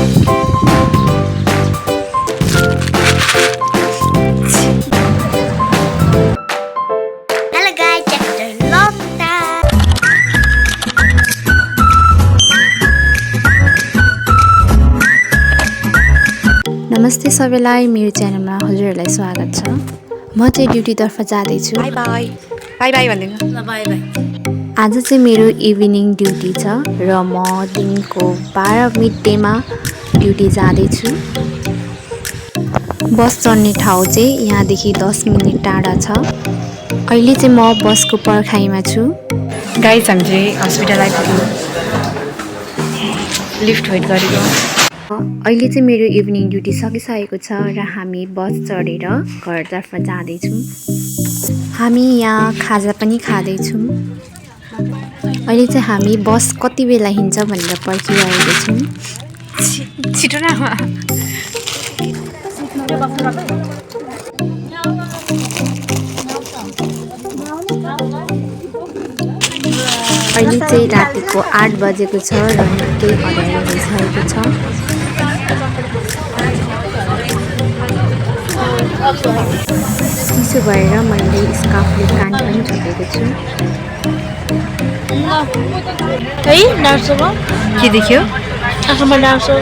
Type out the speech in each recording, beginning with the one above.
Hello guys, after a long time. नमस्ते सबैलाई मेरो च्यानलमा हजुरहरूलाई स्वागत छ। म चाहिँ ड्युटीतर्फ जाँदैछु। बाई बाई बाई बाई भन्दिनु ल बाई बाई। आज चाहिँ मेरो इभिनिङ ड्युटी छ र म दिनको 12 मिडडेमा ड्युटी जाँदैछु। बस चढ्ने ठाउँ चाहिँ यहाँदेखि 10 मिनेट टाढा छ। अहिले चाहिँ म बसको पर्खाइमा छु। गाइस हामी चाहिँ हस्पिटल आइपुग्यौँ। लिफ्ट वेट गरेको। अहिले चाहिँ मेरो इभिनिङ ड्युटी सकिसकेको छ र हामी बस चढेर घरतर्फ जाँदैछौँ। हामी यहाँ खाजा पनि खाँदैछौँ। अहिले चाहिँ हामी बस कति बेला हिँड्छ भनेर पर्खिरहेको छौँ। छिटो न अहिले चाहिँ रातिको 8 बजेको छ र निकै अँध्यारो भइसकेको छ। चिसो भएर मैले स्कार्फले कान पनि छोपेको छु। है डार्सो के देख्यो? आँखामा डार्सो।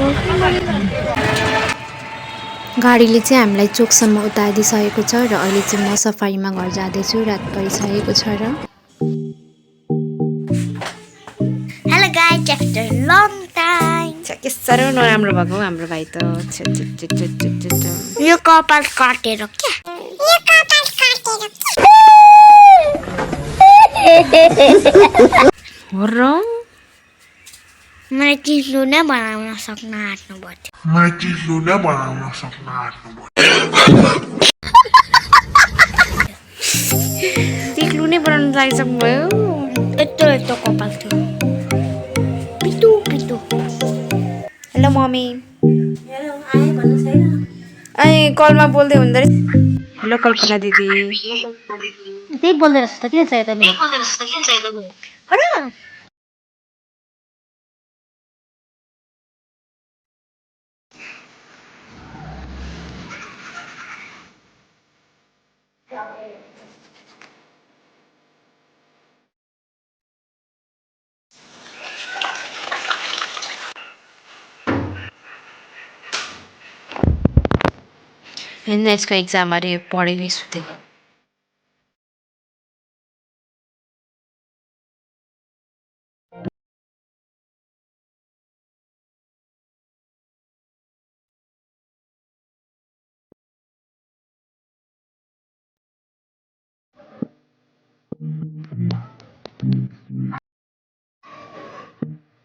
गाडीले चाहिँ हामीलाई चोकसम्म उतारिदिइसकेको छ र अहिले चाहिँ म सफारीमा घर जाँदैछु। रात परिसकेको छ र Hello guys, after a long time. के साह्रो नराम्रो भएको हौ हाम्रो भाइ त। यो कपाल काटेर क्या? हो र मलाई चिसो नै बनाउन सक्न आँट्नु पर्यो। टिक्लु नै बनाउनु लागिसक्नु भयो। यत्रो कपाल थियो। पिटु पिटु। Hello mummy. हेलो आए भन्नु छैन? अनि कलमा बोल्दै हुँदो रहेछ। हेलो कल्पना दिदी। त्यही बोल्दै रहेछ त किन चाहियो तैँले? अरे हेर्न यसको एक्जाम अरे पढेकै सुतेको।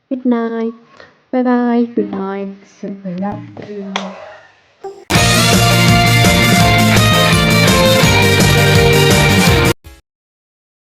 Good night. Bye bye. Good night.